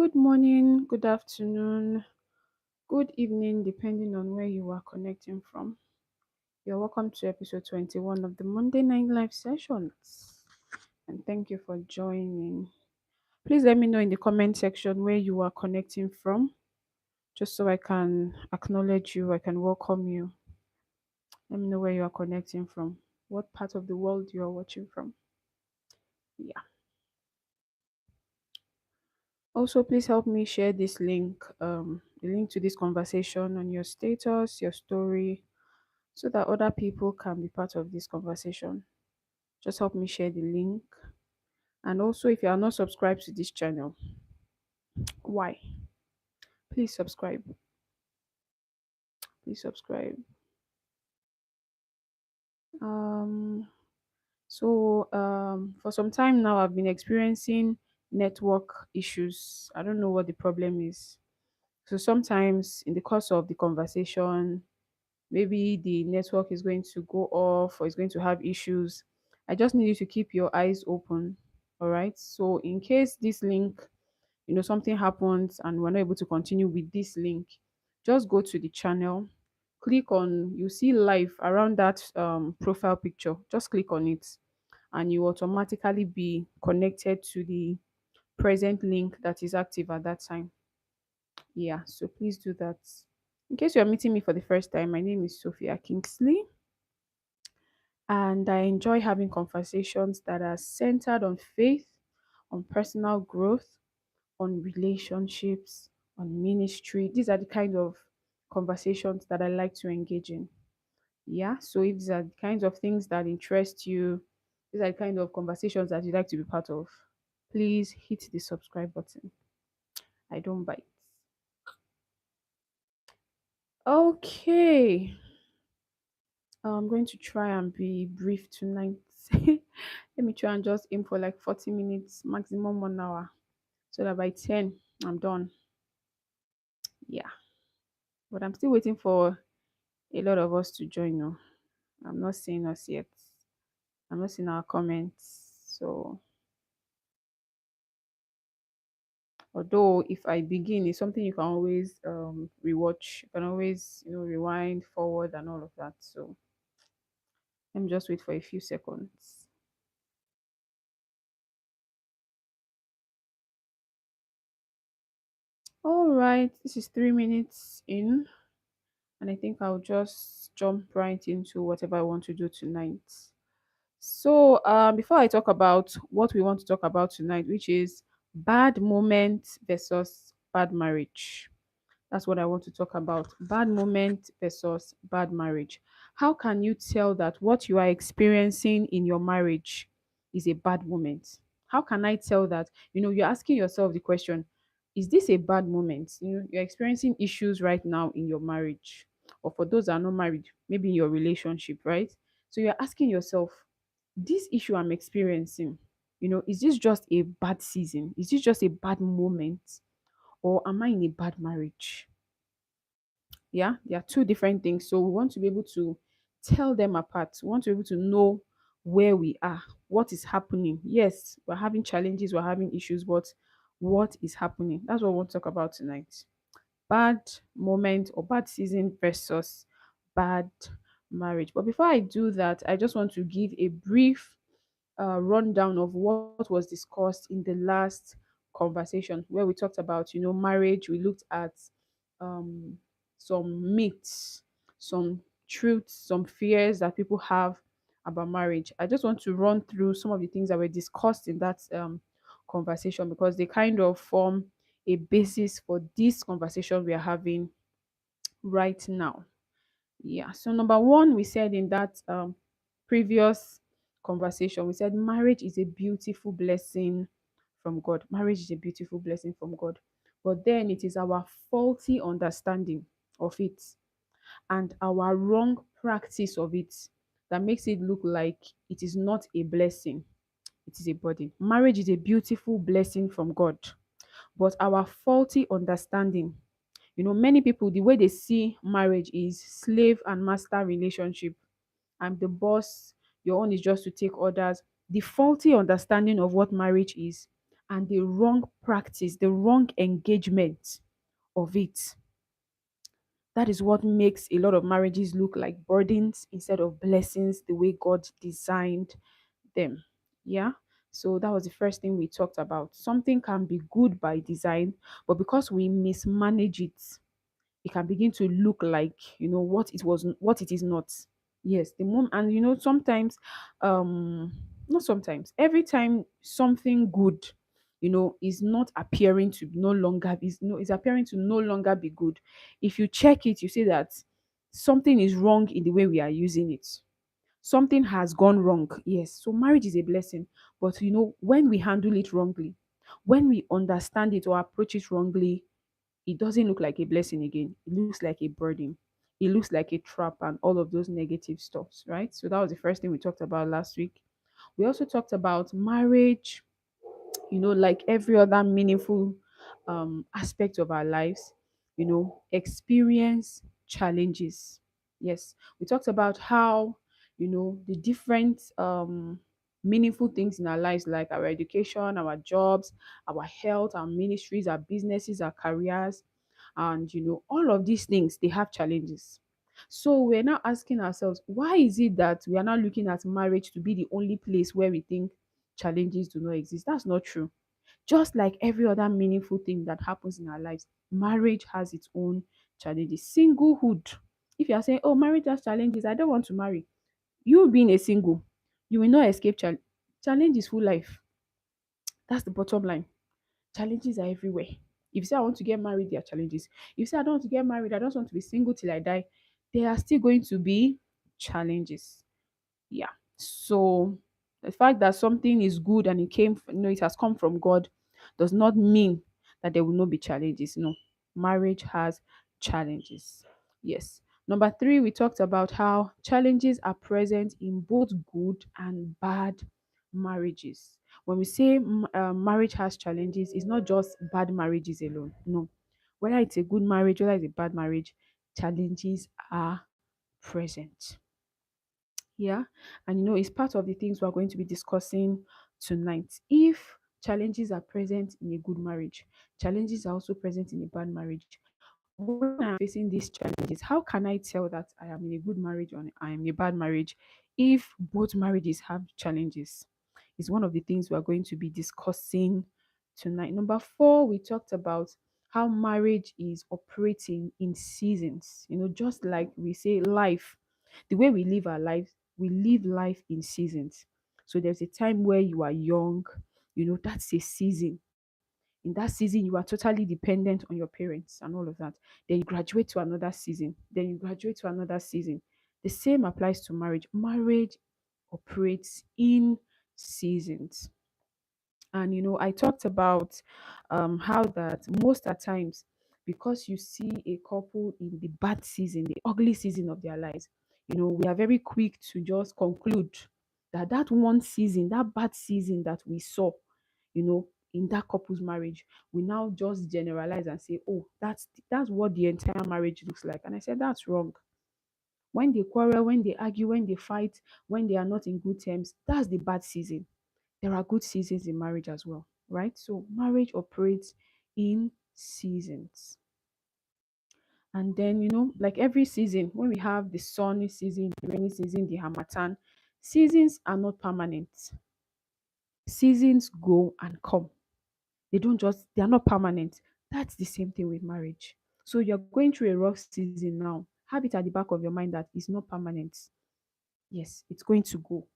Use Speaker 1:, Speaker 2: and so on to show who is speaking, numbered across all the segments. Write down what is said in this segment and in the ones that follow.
Speaker 1: Good morning, good afternoon, good evening, depending on where you are connecting from. You're welcome to episode 21 of the Monday Night Live sessions. And thank you for joining. Please let me know in the comment section where you are connecting from, just so I can acknowledge you, I can welcome you. Let me know where you are connecting from, what part of the world you are watching from. Yeah. Also, please help me share this link, the link to this conversation on your status, your story, so that other people can be part of this conversation. Just help me share the link. And also, if you are not subscribed to this channel, why? Please subscribe. Please subscribe. Um, for some time now, I've been experiencing network issues. I don't know what the problem is. So sometimes in the course of the conversation, maybe the network is going to go off or is going to have issues. I just need you to keep your eyes open. All right. So in case this link, something happens and we're not able to continue with this link, just go to the channel, click on, you see live around that profile picture. Just click on it and you automatically be connected to the present link that is active at that time. Yeah. So please do that. In case you're meeting me for the first time, my name is Sophia Kingsley, and I enjoy having conversations that are centered on faith, on personal growth, on relationships, on ministry. These are the kind of conversations that I like to engage in. Yeah. So if these are the kinds of things that interest you, these are the kind of conversations that you like to be part of, please hit the subscribe button. I don't bite. Okay. I'm going to try and be brief tonight. Let me try and just aim for like 40 minutes, maximum 1 hour, so that by 10, I'm done. Yeah. But I'm still waiting for a lot of us to join. No, I'm not seeing us yet. I'm not seeing our comments. So, although if I begin, it's something you can always rewatch. You can always, rewind, forward, and all of that. So, let me just wait for a few seconds. All right, this is 3 minutes in, and I think I'll just jump right into whatever I want to do tonight. So, before I talk about what we want to talk about tonight, which is bad moment versus bad marriage, that's what I want to talk about. Bad moment versus bad marriage. How can you tell that what you are experiencing in your marriage is a bad moment? How can I tell that? You're asking yourself the question, is this a bad moment? You're experiencing issues right now in your marriage, or for those that are not married, maybe in your relationship, right? So you're asking yourself, this issue I'm experiencing, is this just a bad season? Is this just a bad moment? Or am I in a bad marriage? Yeah, they are two different things. So we want to be able to tell them apart. We want to be able to know where we are, what is happening. Yes, we're having challenges, we're having issues, but what is happening? That's what we want to talk about tonight. Bad moment or bad season versus bad marriage. But before I do that, I just want to give a brief rundown of what was discussed in the last conversation where we talked about, marriage. We looked at um, some myths, some truths, some fears that people have about marriage. I just want to run through some of the things that were discussed in that conversation because they kind of form a basis for this conversation we are having right now. Yeah. So number one, we said in that previous conversation, we said marriage is a beautiful blessing from God. Marriage is a beautiful blessing from God. But then it is our faulty understanding of it and our wrong practice of it that makes it look like it is not a blessing, it is a burden. Marriage is a beautiful blessing from God, but our faulty understanding, many people, the way they see marriage is slave and master relationship. I'm the boss, your own is just to take orders. The faulty understanding of what marriage is and the wrong practice, the wrong engagement of it. That is what makes a lot of marriages look like burdens instead of blessings, the way God designed them. Yeah. So that was the first thing we talked about. Something can be good by design, but because we mismanage it, it can begin to look like, what it was, what it is not. Yes, the mom, and sometimes, um not sometimes, every time something good, is not appearing to no longer is appearing to no longer be good. If you check it, you see that something is wrong in the way we are using it. Something has gone wrong. Yes, so marriage is a blessing, but when we handle it wrongly, when we understand it or approach it wrongly, it doesn't look like a blessing again. It looks like a burden. It looks like a trap and all of those negative stuffs, right? So that was the first thing we talked about last week. We also talked about marriage, like every other meaningful aspect of our lives, experience challenges. Yes, we talked about how, the different meaningful things in our lives, like our education, our jobs, our health, our ministries, our businesses, our careers, and all of these things, they have challenges. So we're now asking ourselves, why is it that we are now looking at marriage to be the only place where we think challenges do not exist? That's not true. Just like every other meaningful thing that happens in our lives, marriage has its own challenges. Singlehood. If you are saying, oh, marriage has challenges, I don't want to marry. You being a single, you will not escape challenges full life. That's the bottom line. Challenges are everywhere. If you say I want to get married, there are challenges. If you say I don't want to get married, I just want to be single till I die, there are still going to be challenges. Yeah. So the fact that something is good and it has come from God does not mean that there will not be challenges. No, marriage has challenges. Yes. Number three, we talked about how challenges are present in both good and bad marriages. When we say marriage has challenges, it's not just bad marriages alone. No. Whether it's a good marriage, whether it's a bad marriage, challenges are present. Yeah. And it's part of the things we're going to be discussing tonight. If challenges are present in a good marriage, challenges are also present in a bad marriage. When I'm facing these challenges, how can I tell that I am in a good marriage or I am in a bad marriage if both marriages have challenges? Is one of the things we are going to be discussing tonight. Number four, we talked about how marriage is operating in seasons. Just like we say life, the way we live our lives, we live life in seasons. So there's a time where you are young, that's a season. In that season, you are totally dependent on your parents and all of that. Then you graduate to another season. Then you graduate to another season. The same applies to marriage. Marriage operates in seasons. And I talked about how that most at times, because you see a couple in the bad season, the ugly season of their lives, we are very quick to just conclude that that one season, that bad season that we saw, in that couple's marriage, we now just generalize and say, oh, that's what the entire marriage looks like. And I said that's wrong. When they quarrel, when they argue, when they fight, when they are not in good terms, that's the bad season. There are good seasons in marriage as well, right? So marriage operates in seasons. And then, like every season, when we have the sunny season, the rainy season, the harmattan, seasons are not permanent. Seasons go and come. They are not permanent. That's the same thing with marriage. So you're going through a rough season now. Have it at the back of your mind that it's not permanent. Yes, it's going to go.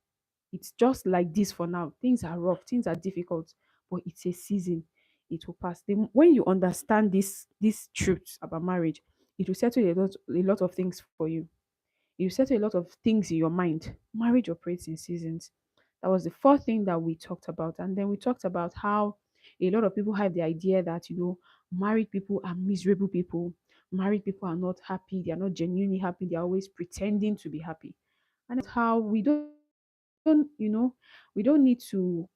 Speaker 1: It's just like this for now. Things are rough, things are difficult, but it's a season. It will pass. Then when you understand this truth about marriage, it will settle a lot of things for you. You settle a lot of things in your mind. Marriage operates in seasons. That was the fourth thing that we talked about. And then we talked about how a lot of people have the idea that, married people are miserable people. Married people are not happy. They are not genuinely happy. They are always pretending to be happy. And that's how don't you know we don't need to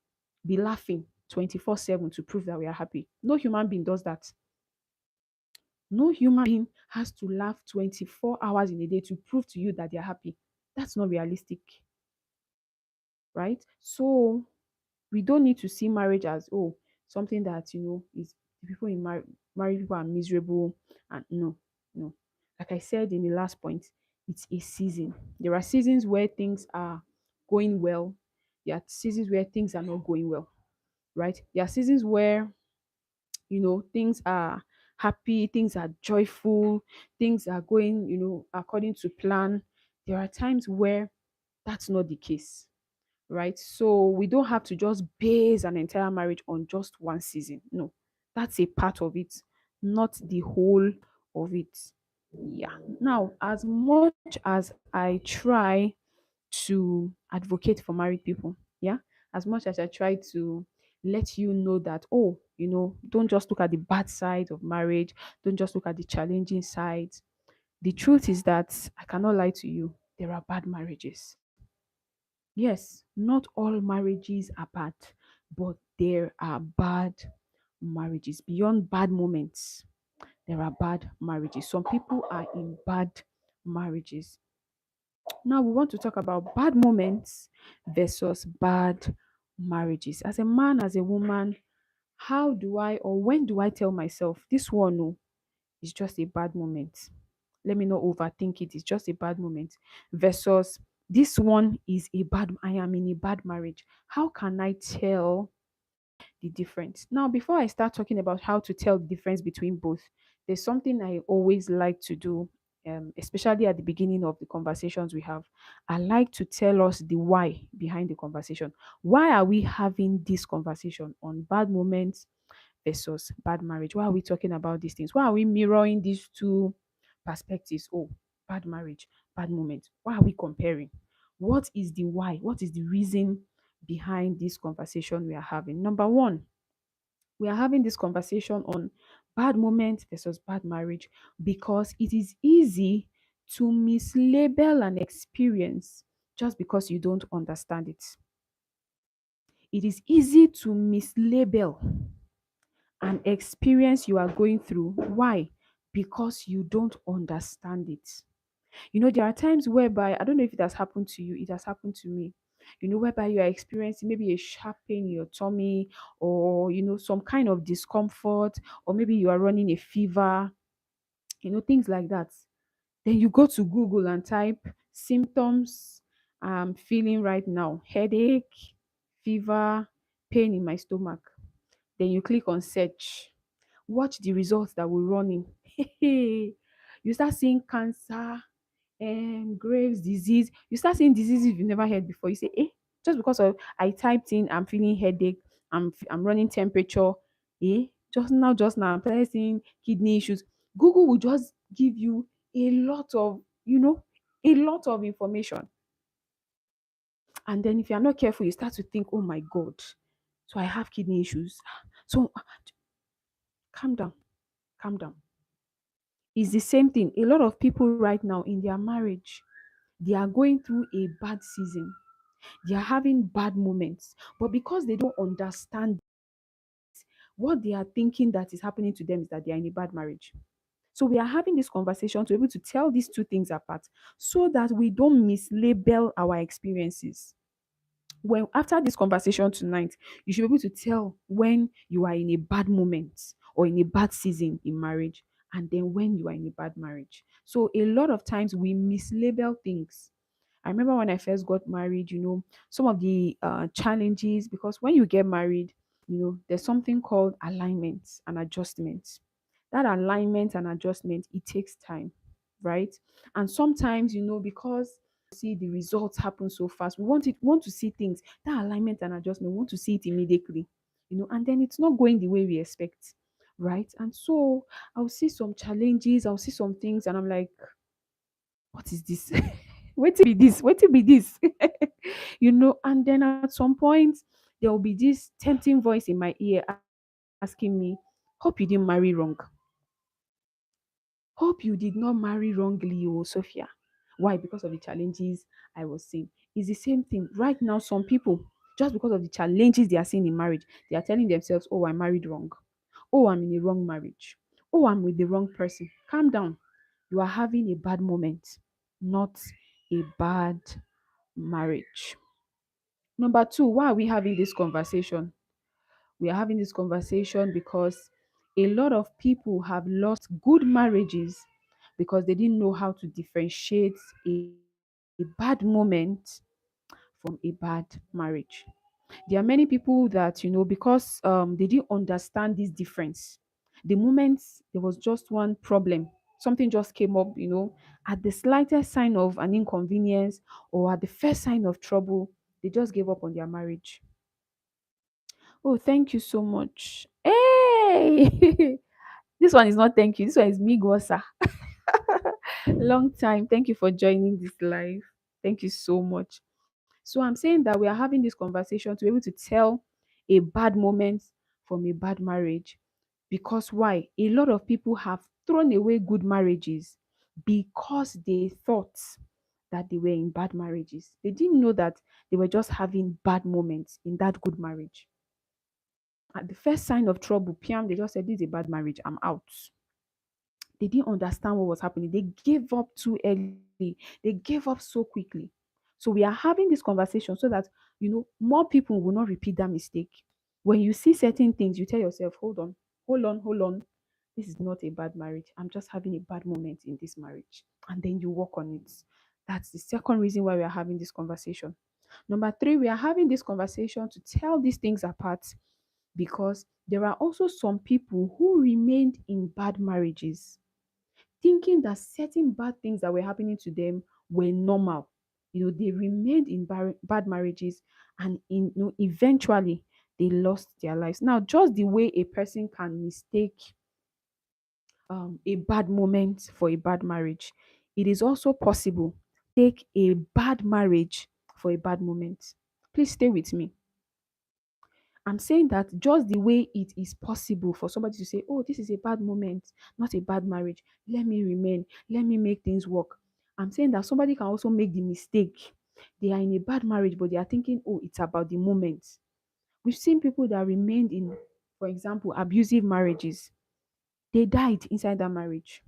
Speaker 1: be laughing 24/7 to prove that we are happy. No human being does that. No human being has to laugh 24 hours in a day to prove to you that they're happy. That's not realistic, right? So we don't need to see marriage as, oh, something that is the people in married people are miserable. And no, no. Like I said in the last point, it's a season. There are seasons where things are going well. There are seasons where things are not going well, right? There are seasons where things are happy, things are joyful, things are going according to plan. There are times where that's not the case, right? So we don't have to just base an entire marriage on just one season. No, that's a part of it, not the whole of it. Yeah. Now, as much as I try to advocate for married people, yeah, as much as I try to let you know that, oh, don't just look at the bad side of marriage, don't just look at the challenging sides. The truth is that I cannot lie to you, there are bad marriages. Yes, not all marriages are bad, but there are bad marriages. Beyond bad moments, there are bad marriages. Some people are in bad marriages. Now, we want to talk about bad moments versus bad marriages. As a man, as a woman, how do I or when do I tell myself this one, no, is just a bad moment? Let me not overthink it. It's just a bad moment. Versus this one is a bad, I am in a bad marriage. How can I tell the difference? Now, before I start talking about how to tell the difference between both, there's something I always like to do, especially at the beginning of the conversations we have. I like to tell us the why behind the conversation. Why are we having this conversation on bad moments versus bad marriage? Why are we talking about these things? Why are we mirroring these two perspectives? Oh, bad marriage, bad moment. Why are we comparing? What is the why? What is the reason behind this conversation we are having? Number one, we are having this conversation on bad moment versus bad marriage because it is easy to mislabel an experience just because you don't understand it. It is easy to mislabel an experience you are going through. Why? Because you don't understand it. There are times whereby, I don't know if it has happened to you, it has happened to me, whereby you are experiencing maybe a sharp pain in your tummy, or, some kind of discomfort, or maybe you are running a fever, things like that. Then you go to Google and type symptoms I'm feeling right now: headache, fever, pain in my stomach. Then you click on search. Watch the results that will run in. You start seeing cancer, Graves disease. You start seeing diseases you've never heard before. You say, just because of I typed in I'm feeling headache, I'm running temperature, just now I'm started seeing kidney issues. Google will just give you a lot of, a lot of information. And then if you're not careful, you start to think, oh my God, so I have kidney issues. So calm down, calm down. It's the same thing. A lot of people right now in their marriage, they are going through a bad season. They are having bad moments. But because they don't understand what they are thinking that is happening to them is that they are in a bad marriage. So we are having this conversation to be able to tell these two things apart so that we don't mislabel our experiences. When after this conversation tonight, you should be able to tell when you are in a bad moment or in a bad season in marriage, and then when you are in a bad marriage. So a lot of times we mislabel things. I remember when I first got married, some of the challenges, because when you get married, there's something called alignment and adjustment. That alignment and adjustment, it takes time, right? And sometimes, because see the results happen so fast, we want to see things, that alignment and adjustment, we want to see it immediately, and then it's not going the way we expect, right? And so I'll see some challenges, I'll see some things, and I'm like, what is this? What to be this? What to be this? And then at some point, there will be this tempting voice in my ear asking me, hope you didn't marry wrong. Hope you did not marry wrongly, oh Sophia. Why? Because of the challenges I was seeing. It's the same thing. Right now, some people, just because of the challenges they are seeing in marriage, they are telling themselves, oh, I married wrong. Oh, I'm in a wrong marriage. Oh, I'm with the wrong person. Calm down. You are having a bad moment, not a bad marriage. Number two, why are we having this conversation? We are having this conversation because a lot of people have lost good marriages because they didn't know how to differentiate a bad moment from a bad marriage. There are many people that, because they didn't understand this difference. The moment there was just one problem, something just came up, at the slightest sign of an inconvenience or at the first sign of trouble, they just gave up on their marriage. Oh, thank you so much. Hey, this one is not thank you. This one is me, Gosa. Long time. Thank you for joining this live. Thank you so much. So I'm saying that we are having this conversation to be able to tell a bad moment from a bad marriage. Because why? A lot of people have thrown away good marriages because they thought that they were in bad marriages. They didn't know that they were just having bad moments in that good marriage. At the first sign of trouble, Piam, they just said, "This is a bad marriage. I'm out." They didn't understand what was happening. They gave up too early. They gave up so quickly. So we are having this conversation so that more people will not repeat that mistake. When you see certain things, you tell yourself, hold on, hold on, hold on. This is not a bad marriage. I'm just having a bad moment in this marriage. And then you work on it. That's the second reason why we are having this conversation. Number three, we are having this conversation to tell these things apart because there are also some people who remained in bad marriages thinking that certain bad things that were happening to them were normal. They remained in bad marriages and eventually they lost their lives. Now, just the way a person can mistake a bad moment for a bad marriage, it is also possible take a bad marriage for a bad moment. Please stay with me. I'm saying that just the way it is possible for somebody to say, oh, this is a bad moment, not a bad marriage. Let me remain. Let me make things work. I'm saying that somebody can also make the mistake. They are in a bad marriage, but they are thinking, oh, it's about the moment. We've seen people that remained in, for example, abusive marriages. They died inside that marriage.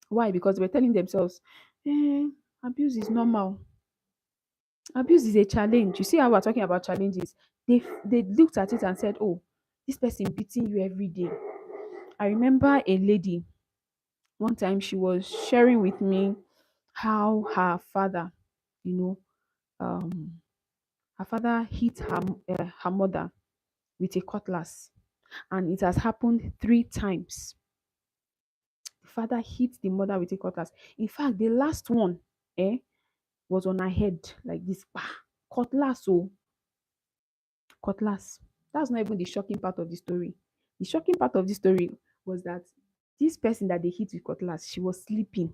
Speaker 1: Why? Because they were telling themselves, abuse is normal. Abuse is a challenge. You see how we're talking about challenges. They looked at it and said, oh, this person beating you every day. I remember a lady one time she was sharing with me how her father, you know, um, her father hit her mother with a cutlass, and it has happened 3 times. The father hit the mother with a cutlass. In fact, the last one, was on her head like this. Bah, cutlass, oh, cutlass. That's not even the shocking part of the story. The shocking part of the story was that this person that they hit with cutlass, she was sleeping.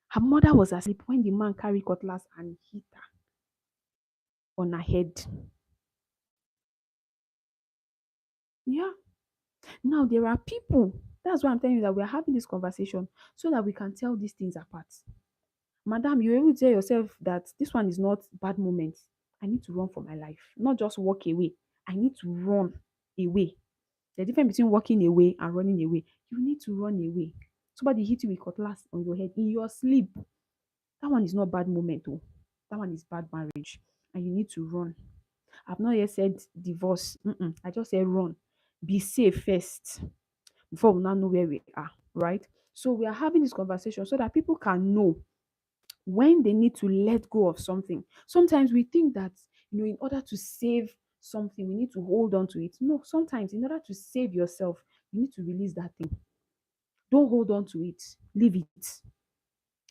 Speaker 1: Her mother was asleep when the man carried cutlass and hit her on her head. Yeah. Now there are people. That's why I'm telling you that we are having this conversation so that we can tell these things apart. Madam, you able to tell yourself that this one is not bad moment. I need to run for my life, not just walk away. I need to run away. The difference between walking away and running away. You need to run away. Somebody hit you with cutlass on your head in your sleep. That one is not bad moment. Oh. That one is bad marriage. And you need to run. I've not yet said divorce. I just said run. Be safe first before we now know where we are. Right? So we are having this conversation so that people can know when they need to let go of something. Sometimes we think that, in order to save something, we need to hold on to it. No, sometimes in order to save yourself, you need to release that thing. Don't hold on to it. Leave it.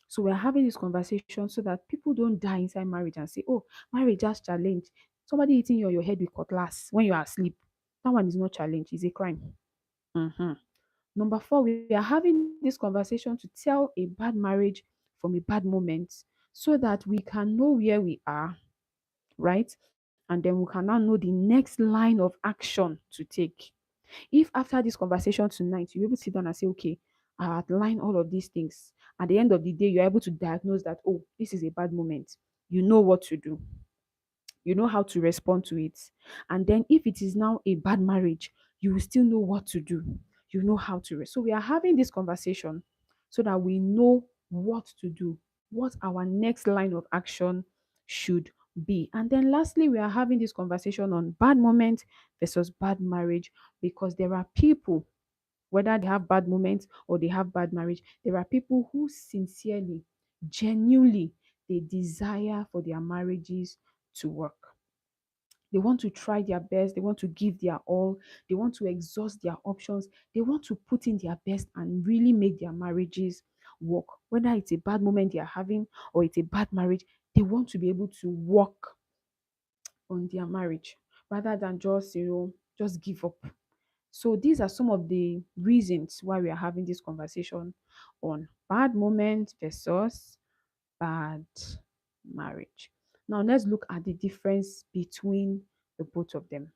Speaker 1: So we're having this conversation so that people don't die inside marriage and say, oh, marriage has challenge. Somebody hitting you on your head with cutlass when you are asleep. That one is not challenge, it's a crime. Mhm. Number four, we are having this conversation to tell a bad marriage from a bad moment so that we can know where we are, right? And then we can now know the next line of action to take. If after this conversation tonight, you're able to sit down and say, okay, I outline all of these things. At the end of the day, you're able to diagnose that, oh, this is a bad moment. You know what to do. You know how to respond to it. And then if it is now a bad marriage, you will still know what to do. You know how to so we are having this conversation so that we know what to do, what our next line of action should be. And then lastly, we are having this conversation on bad moment versus bad marriage, because there are people, whether they have bad moments or they have bad marriage, there are people who sincerely, genuinely, they desire for their marriages to work. They want to try their best, they want to give their all, they want to exhaust their options, they want to put in their best and really make their marriages work. Whether it's a bad moment they are having or it's a bad marriage, they want to be able to work on their marriage rather than just, just give up. So these are some of the reasons why we are having this conversation on bad moments versus bad marriage. Now let's look at the difference between the both of them.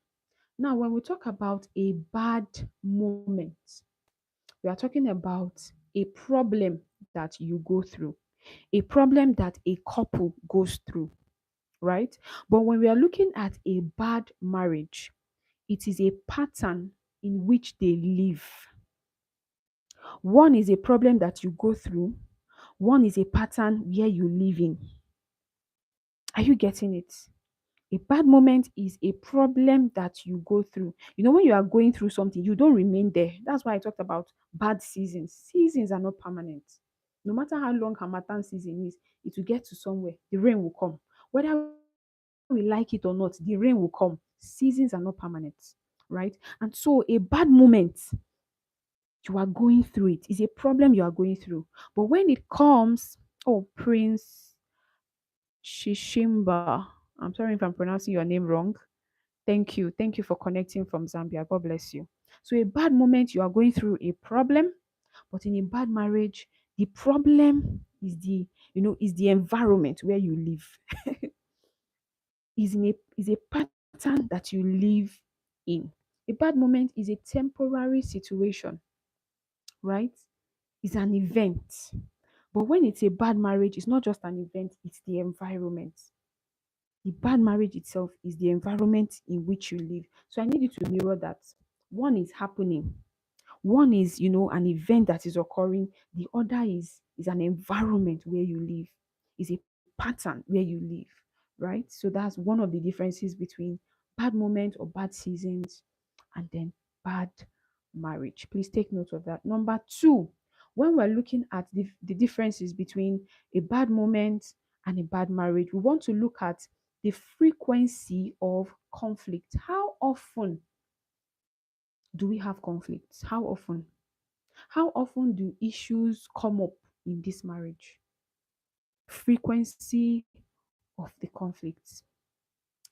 Speaker 1: Now, when we talk about a bad moment, we are talking about a problem that you go through, a problem that a couple goes through, right? But when we are looking at a bad marriage, it is a pattern in which they live. One is a problem that you go through, one is a pattern where you live in. Are you getting it? A bad moment is a problem that you go through. When you are going through something, you don't remain there. That's why I talked about bad seasons. Seasons are not permanent. No matter how long Hamatan season is, it will get to somewhere. The rain will come. Whether we like it or not, the rain will come. Seasons are not permanent, right? And so a bad moment, you are going through it. Is a problem you are going through. But when it comes, oh, Prince Shishimba, I'm sorry if I'm pronouncing your name wrong. Thank you. Thank you for connecting from Zambia. God bless you. So, a bad moment, you are going through a problem, but in a bad marriage, the problem is the environment where you live. Is a pattern that you live in. A bad moment is a temporary situation, right? It's an event. But when it's a bad marriage, it's not just an event, it's the environment. The bad marriage itself is the environment in which you live. So I need you to mirror that. One is happening. One is, an event that is occurring. The other is an environment where you live. Is a pattern where you live, right? So that's one of the differences between bad moment or bad seasons and then bad marriage. Please take note of that. Number two, when we're looking at the differences between a bad moment and a bad marriage, we want to look at the frequency of conflict. How often do we have conflicts? How often? How often do issues come up in this marriage? Frequency of the conflicts.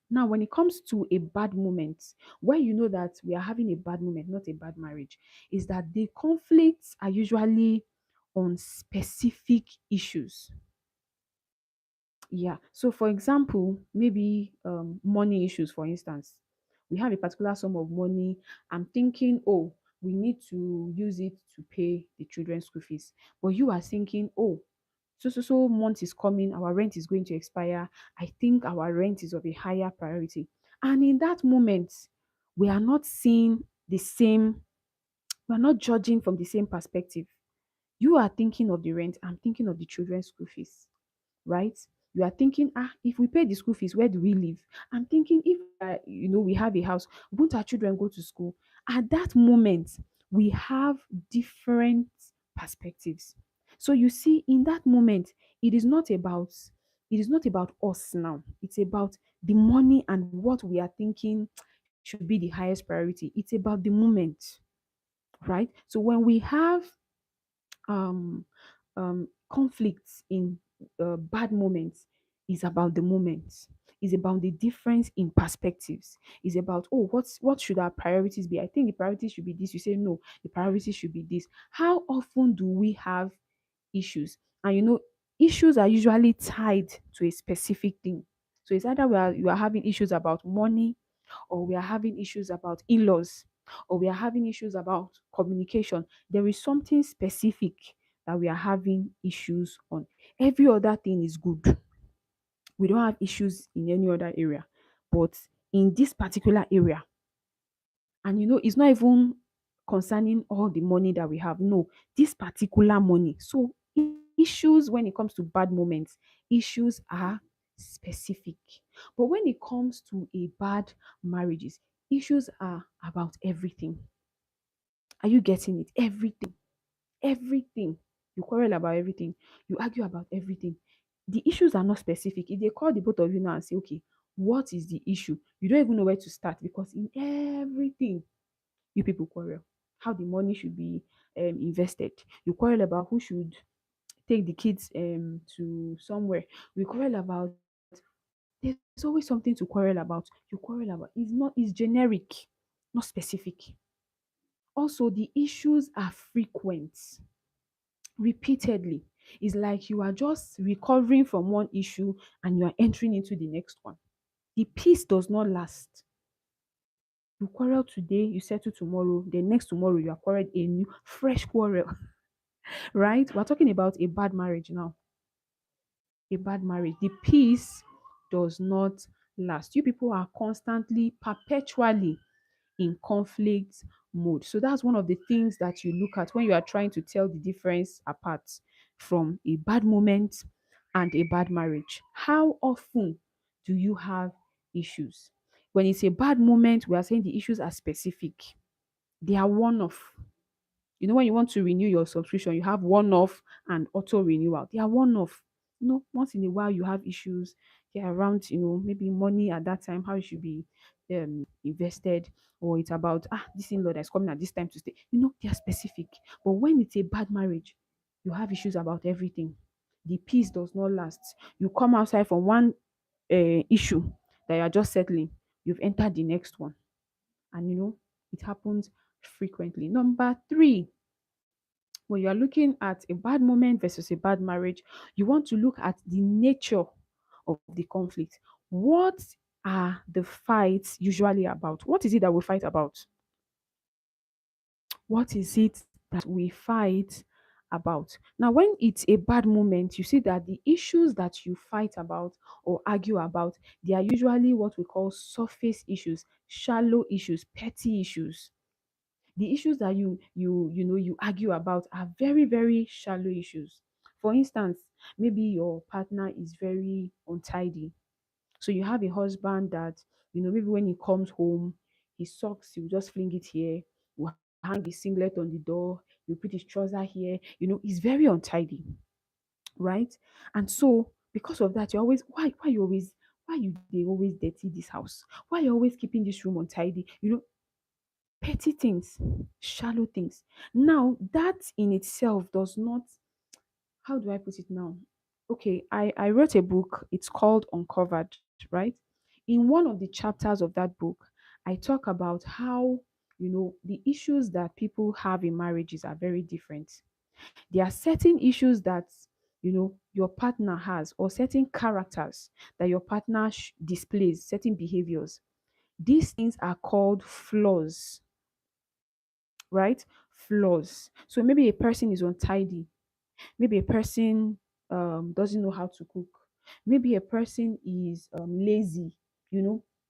Speaker 1: Now, when it comes to a bad moment, where you know that we are having a bad moment, not a bad marriage, is that the conflicts are usually on specific issues. Yeah. So, for example, maybe money issues, for instance. We have a particular sum of money. I'm thinking, oh, we need to use it to pay the children's school fees. But you are thinking, oh, so month is coming, our rent is going to expire. I think our rent is of a higher priority. And in that moment, we are not seeing the same, we are not judging from the same perspective. You are thinking of the rent, I'm thinking of the children's school fees, right? You are thinking, if we pay the school fees, where do we live? I'm thinking, if we have a house, won't our children go to school? At that moment, we have different perspectives. So you see, in that moment, it is not about us now. It's about the money and what we are thinking should be the highest priority. It's about the moment, right? So when we have um conflicts in bad moments, is about the moments, is about the difference in perspectives, is about, oh, what should our priorities be? I think the priorities should be this. You say no, the priorities should be this. How often do we have issues? And issues are usually tied to a specific thing. So it's either you are having issues about money, or we are having issues about in-laws, or we are having issues about communication. There is something specific that we are having issues on. Every other thing is good. We don't have issues in any other area. But in this particular area, and it's not even concerning all the money that we have. No, this particular money. So issues when it comes to bad moments, issues are specific. But when it comes to a bad marriages, issues are about everything. Are you getting it? Everything. Everything. You quarrel about everything. You argue about everything. The issues are not specific. If they call the both of you now and say, okay, what is the issue? You don't even know where to start because in everything, you people quarrel. How the money should be invested. You quarrel about who should take the kids to somewhere. We quarrel about, there's always something to quarrel about. You quarrel about, it's generic, not specific. Also, the issues are frequent, repeatedly. It's like you are just recovering from one issue and you are entering into the next one. The peace does not last. You quarrel today, you settle tomorrow, the next tomorrow you are quarreled a new fresh quarrel, right? We're talking about a bad marriage now. A bad marriage. The peace does not last. You people are constantly, perpetually in conflict mode. So that's one of the things that you look at when you are trying to tell the difference apart from a bad moment and a bad marriage. How often do you have issues? When it's a bad moment, we are saying the issues are specific. They are one off. You know, when you want to renew your subscription, you have one off and auto renewal. They are one off. Once in a while you have issues. They're around, maybe money at that time, how it should be invested, or it's about this in-law that's coming at this time to stay. They are specific. But when it's a bad marriage, you have issues about everything. The peace does not last. You come outside from one issue that you are just settling, you've entered the next one. And it happens frequently. Number three, when you are looking at a bad moment versus a bad marriage, you want to look at the nature of the conflict. What are the fights usually about? What is it that we fight about? What is it that we fight about? Now, when it's a bad moment, you see that the issues that you fight about or argue about, they are usually what we call surface issues, shallow issues, petty issues. The issues that you argue about are very, very shallow issues. For instance, maybe your partner is very untidy. So you have a husband that, maybe when he comes home, his socks, he'll just fling it here, will hang his singlet on the door, he'll put his trouser here. He's very untidy, right? And so because of that, you're always, why you they always dirty this house? Why you always keeping this room untidy? Petty things, shallow things. Now, that in itself does not, how do I put it now? Okay, I wrote a book, it's called Uncovered, right? In one of the chapters of that book, I talk about how, the issues that people have in marriages are very different. There are certain issues that, your partner has, or certain characters that your partner displays, certain behaviors. These things are called flaws, right? Flaws. So maybe a person is untidy. Maybe a person doesn't know how to cook. Maybe a person is lazy.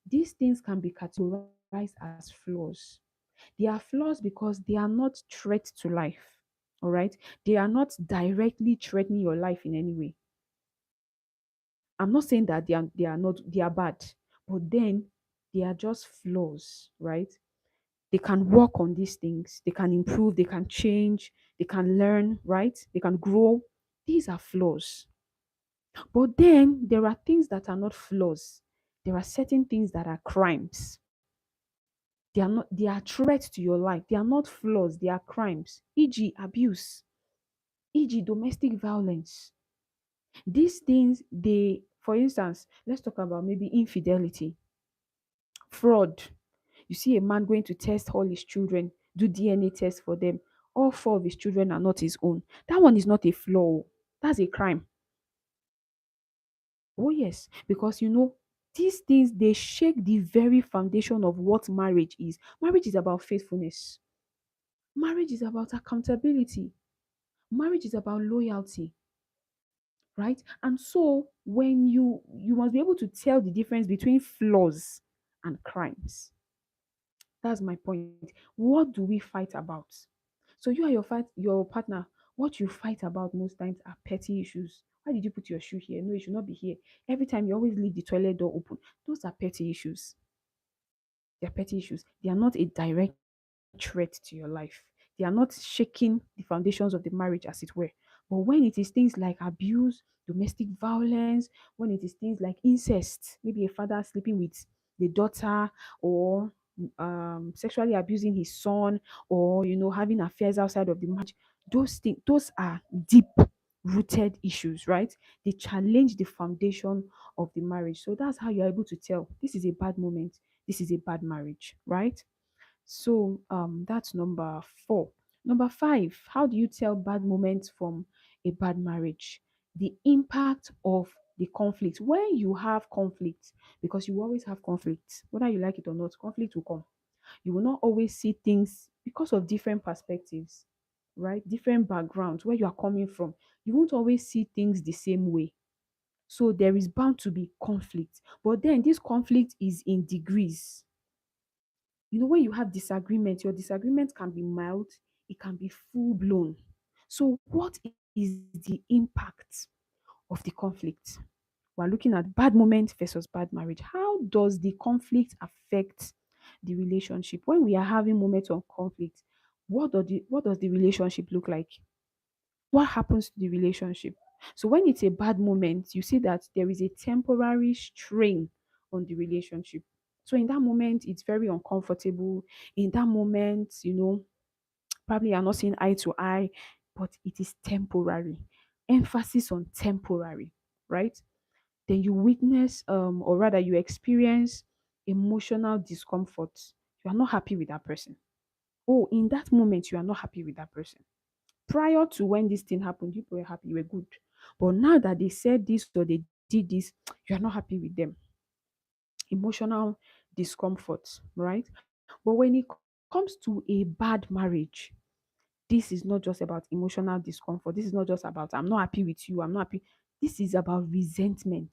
Speaker 1: These things can be categorized as flaws. They are flaws because they are not threat to life. All right. They are not directly threatening your life in any way. I'm not saying that they are bad, but then they are just flaws, right? They can work on these things, they can improve, they can change, they can learn, right? They can grow. These are flaws. But then there are things that are not flaws. There are certain things that are crimes. They are threats to your life. They are not flaws, they are crimes. E.g., abuse, e.g., domestic violence. These things, for instance, let's talk about maybe infidelity, fraud. You see a man going to test all his children, do DNA tests for them. All four of his children are not his own. That one is not a flaw. That's a crime. Oh, yes. Because these things, they shake the very foundation of what marriage is. Marriage is about faithfulness. Marriage is about accountability. Marriage is about loyalty, right? And so when you must be able to tell the difference between flaws and crimes. That's my point. What do we fight about? So you and your partner, what you fight about most times are petty issues. Why did you put your shoe here? No, it should not be here. Every time you always leave the toilet door open. Those are petty issues. They are petty issues. They are not a direct threat to your life. They are not shaking the foundations of the marriage, as it were. But when it is things like abuse, domestic violence, when it is things like incest, maybe a father sleeping with the daughter, or sexually abusing his son, or having affairs outside of the marriage, those things, those are deep rooted issues, right? They challenge the foundation of the marriage. So that's how you're able to tell this is a bad moment, this is a bad marriage, right? So that's number 4. Number 5, how do you tell bad moments from a bad marriage? The impact of the conflict. When you have conflict, because you always have conflict, whether you like it or not, conflict will come. You will not always see things because of different perspectives, right? Different backgrounds, where you are coming from. You won't always see things the same way. So there is bound to be conflict. But then this conflict is in degrees. When you have disagreement, your disagreement can be mild, it can be full blown. So, what is the impact of the conflict? We're looking at bad moment versus bad marriage. How does the conflict affect the relationship? When we are having moments of conflict, what does the relationship look like? What happens to the relationship? So when it's a bad moment, you see that there is a temporary strain on the relationship. So in that moment, it's very uncomfortable. In that moment, probably you're not seeing eye to eye, but it is temporary. Emphasis on temporary, right? Then you witness, or rather, you experience emotional discomfort. You are not happy with that person. Oh, in that moment, you are not happy with that person. Prior to when this thing happened, you were happy, you were good. But now that they said this or they did this, you are not happy with them. Emotional discomfort, right? But when it comes to a bad marriage, this is not just about emotional discomfort. This is not just about I'm not happy with you, I'm not happy. This is about resentment.